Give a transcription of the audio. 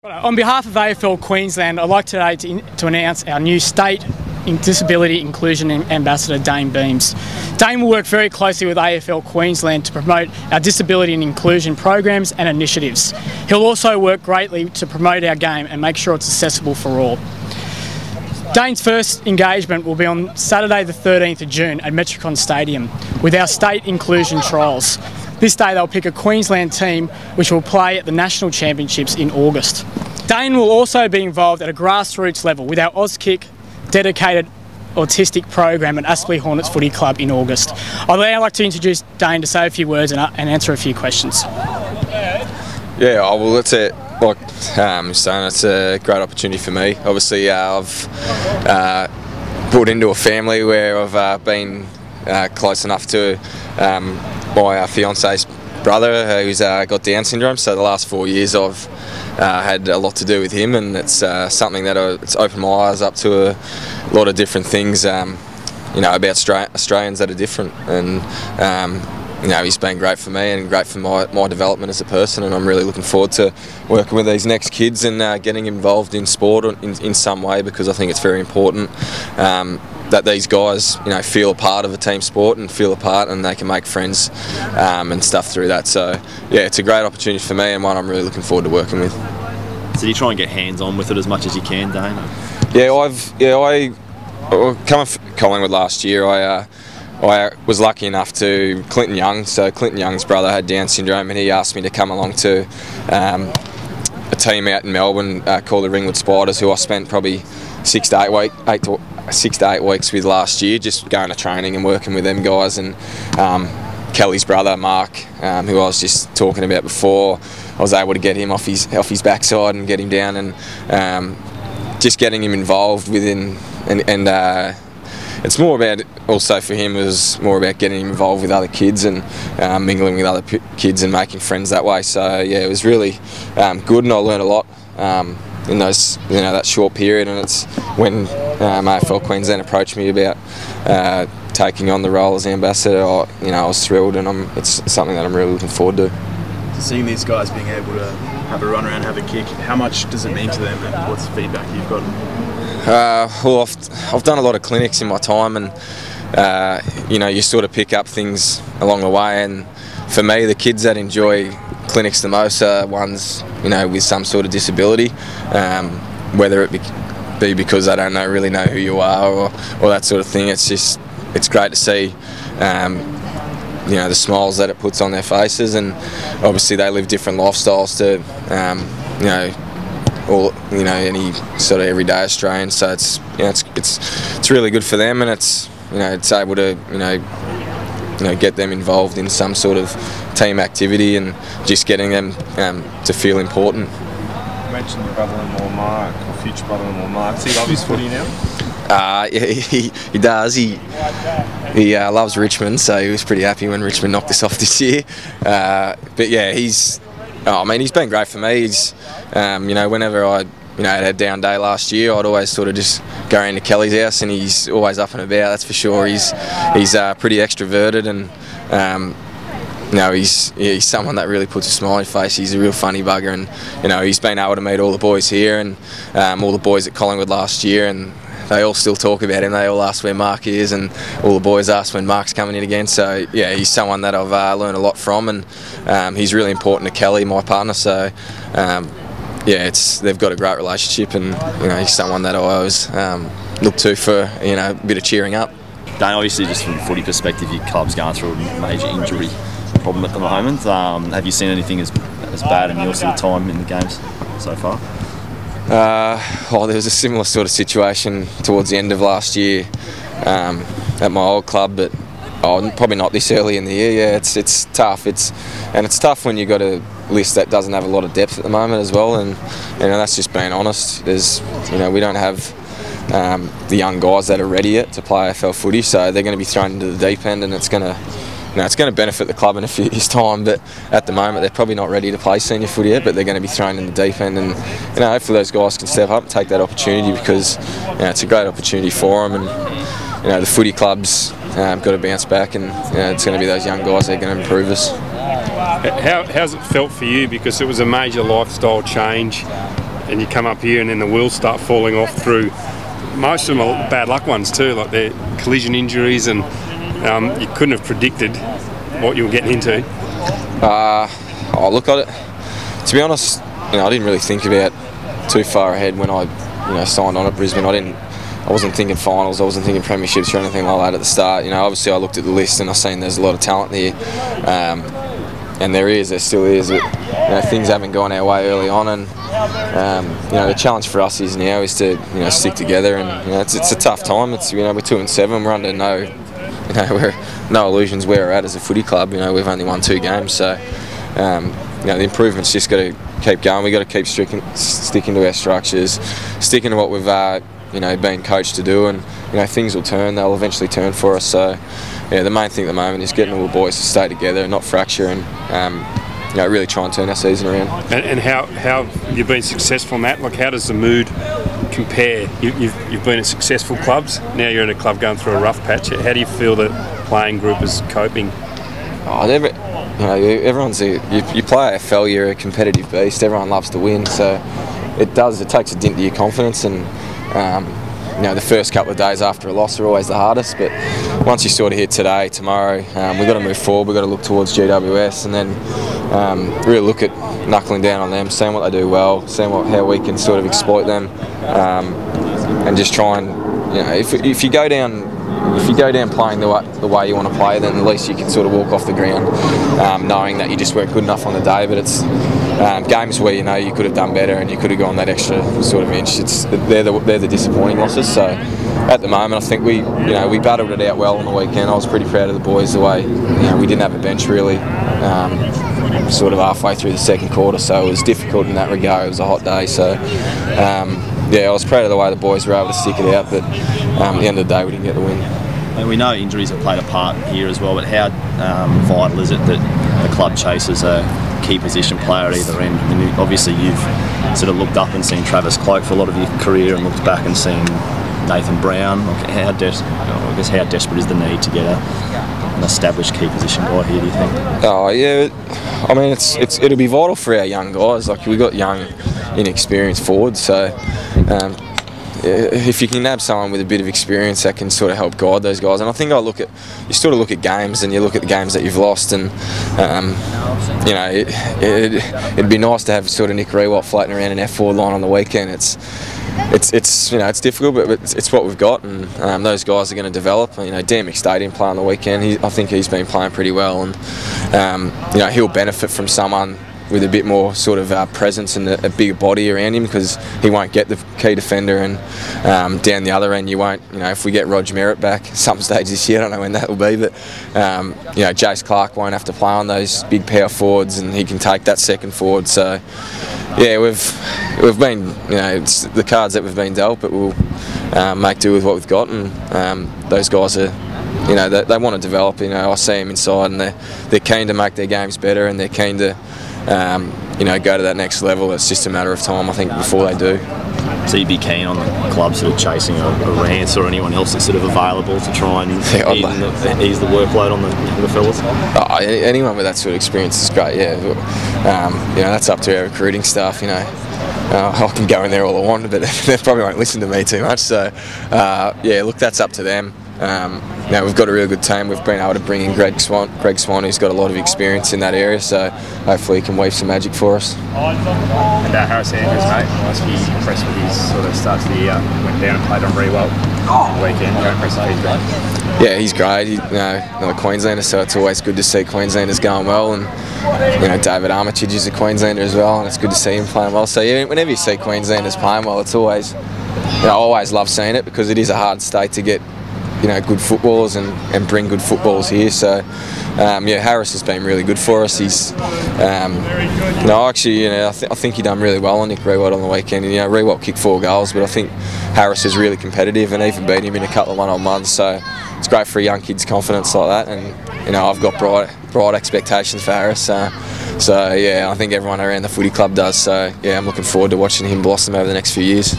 On behalf of AFL Queensland, I'd like today to announce our new State Disability Inclusion Ambassador, Dayne Beams. Dayne will work very closely with AFL Queensland to promote our disability and inclusion programs and initiatives. He'll also work greatly to promote our game and make sure it's accessible for all. Dayne's first engagement will be on Saturday the 13th of June at Metricon Stadium with our state inclusion trials. This day they'll pick a Queensland team which will play at the National Championships in August. Dayne will also be involved at a grassroots level with our Auskick dedicated autistic program at Aspley Hornets Footy Club in August. I'd now like to introduce Dayne to say a few words and answer a few questions. Yeah, well, that's it. Like saying, it's a great opportunity for me. Obviously, I've brought into a family where I've been close enough to my fiance's brother who's got Down syndrome. So the last 4 years I've had a lot to do with him, and it's something that it's opened my eyes up to a lot of different things, about Australians that are different. And he's been great for me and great for my development as a person, and I'm really looking forward to working with these next kids and getting involved in sport in some way, because I think it's very important that these guys feel a part of a team sport and feel a part, and they can make friends and stuff through that. So yeah, it's a great opportunity for me and one I'm really looking forward to working with. So do you try and get hands-on with it as much as you can, Dayne? I coming from Collingwood last year, I was lucky enough to Clinton Young. So Clinton Young's brother had Down syndrome, and he asked me to come along to a team out in Melbourne called the Ringwood Spiders, who I spent probably 6 to 8 weeks with last year, just going to training and working with them guys. And Kelly's brother Mark, who I was just talking about before, I was able to get him off his backside and get him down, and just getting him involved within and it's more about, also for him, it was more about getting him involved with other kids and mingling with other kids and making friends that way. So yeah, it was really good, and I learned a lot in those that short period. And it's when AFL Queensland approached me about taking on the role as ambassador, I was thrilled, and it's something that I'm really looking forward to. Seeing these guys being able to have a run around, have a kick, how much does it mean to them, and what's the feedback you've gotten? Well, I've done a lot of clinics in my time, and you sort of pick up things along the way. And for me, the kids that enjoy clinics the most are ones with some sort of disability, whether it be because they don't really know who you are or that sort of thing. It's great to see the smiles that it puts on their faces, and obviously they live different lifestyles to any sort of everyday Australian. So it's really good for them, and it's able to get them involved in some sort of team activity and just getting them to feel important. You mentioned your brother-in-law Mark, or future brother-in-law Mark. Does he love his footy now? He does. He loves Richmond, so he was pretty happy when Richmond knocked us off this year. But yeah, he's been great for me. He's whenever I had a down day last year, I'd always sort of just go into Kelly's house, and he's always up and about, that's for sure. He's pretty extroverted, and he's someone that really puts a smile on your face. He's a real funny bugger, and he's been able to meet all the boys here and all the boys at Collingwood last year, and they all still talk about him. They all ask where Mark is, and all the boys ask when Mark's coming in again. So yeah, he's someone that I've learned a lot from, and he's really important to Kelly, my partner. So they've got a great relationship, and he's someone that I always look to for a bit of cheering up. Dayne, obviously, just from a footy perspective, your club's going through a major injury problem at the moment. Have you seen anything as bad in your sort of time in the games so far? There was a similar sort of situation towards the end of last year at my old club, but probably not this early in the year. Yeah, it's tough. It's tough when you've got a list that doesn't have a lot of depth at the moment as well, and that's just being honest. We don't have the young guys that are ready yet to play AFL footy, so they're going to be thrown into the deep end, and it's going to benefit the club in a few years' time. But at the moment, they're probably not ready to play senior footy yet, but they're going to be thrown in the deep end, and hopefully those guys can step up and take that opportunity, because it's a great opportunity for them, and the footy club's got to bounce back, and it's going to be those young guys that are going to improve us. How's it felt for you? Because it was a major lifestyle change. and you come up here and then the wheels start falling off through. Most of them are bad luck ones too, like they're collision injuries, and you couldn't have predicted what you were getting into. Oh, look at it. To be honest, I didn't really think about too far ahead when I, signed on at Brisbane. I wasn't thinking finals. I wasn't thinking premierships or anything like that at the start. Obviously I looked at the list and I seen there's a lot of talent there, and there still is. Things haven't gone our way early on, and the challenge for us is now is to stick together, and it's a tough time. It's we're 2-7. We're under no illusions where we're at as a footy club. We've only won 2 games, so the improvement's just got to keep going. We've got to keep sticking to our structures, sticking to what we've been coached to do, and things will turn. They'll eventually turn for us. So the main thing at the moment is getting all the boys to stay together, not fracture, and really try and turn our season around. And how you've been successful in that? Like, how does the mood compare? You've been at successful clubs. Now you're in a club going through a rough patch. How do you feel the playing group is coping? Everyone's you play AFL, you're a competitive beast. Everyone loves to win, so it takes a dint to your confidence, and the first couple of days after a loss are always the hardest, but once you sort of hit today, tomorrow, we've got to move forward. We've got to look towards GWS, and then really look at knuckling down on them, seeing what they do well, seeing how we can sort of exploit them, and just try and if you go down playing the way you want to play, then at least you can sort of walk off the ground knowing that you just weren't good enough on the day. But it's games where you could have done better and you could have gone that extra sort of inch. They're the disappointing losses. So at the moment, I think we battled it out well on the weekend. I was pretty proud of the boys the way we didn't have a bench really. Sort of halfway through the second quarter, so it was difficult in that regard. It was a hot day, so I was proud of the way the boys were able to stick it out, but at the end of the day we didn't get the win. And we know injuries have played a part here as well, but how vital is it that the club chases a key position player at either end? I mean, obviously you've sort of looked up and seen Travis Cloak for a lot of your career, and looked back and seen Nathan Brown. How desperate is the need to get an established key position guy here, do you think? Oh yeah, I mean it'll be vital for our young guys. Like, we've got young, inexperienced forwards, so if you can nab someone with a bit of experience that can sort of help guide those guys. And I think you sort of look at games, and you look at the games that you've lost, and it'd be nice to have sort of Nick Rewalt floating around an F4 line on the weekend. It's difficult, but it's what we've got, and those guys are going to develop. Dan McStadium play on the weekend. I think he's been playing pretty well, and he'll benefit from someone with a bit more sort of presence and a bigger body around him, because he won't get the key defender, and down the other end you won't. If we get Rog Merritt back at some stage this year, I don't know when that will be, but Jace Clark won't have to play on those big power forwards, and he can take that second forward. So yeah, we've been it's the cards that we've been dealt, but we'll make do with what we've got, and those guys are. They want to develop. I see them inside, and they're keen to make their games better, and they're keen to go to that next level. It's just a matter of time, I think, before they do. So you'd be keen on the club sort of chasing a Rance or anyone else that's sort of available to try and ease the workload on the younger fellas? Anyone with that sort of experience is great. Yeah, that's up to our recruiting staff. I can go in there all I want, but they probably won't listen to me too much. So look, that's up to them. We've got a real good team. We've been able to bring in Greg Swan, who's got a lot of experience in that area, so hopefully he can weave some magic for us. And Harris Andrews, mate, I was impressed with his sort of start to the year. Went down and played on Rewalt on the weekend. How impressive he's been? Yeah, he's great. He's another Queenslander, so it's always good to see Queenslanders going well. And David Armitage is a Queenslander as well, and it's good to see him playing well. So yeah, whenever you see Queenslanders playing well, it's always, I always love seeing it, because it is a hard state to get good footballers and bring good footballers here. So Harris has been really good for us. He's I think he done really well on Nick Rewalt on the weekend. Rewalt kicked 4 goals, but I think Harris is really competitive and even beat him in a couple of one-on-ones. So it's great for a young kid's confidence like that. And I've got bright expectations for Harris. So I think everyone around the footy club does. So yeah, I'm looking forward to watching him blossom over the next few years.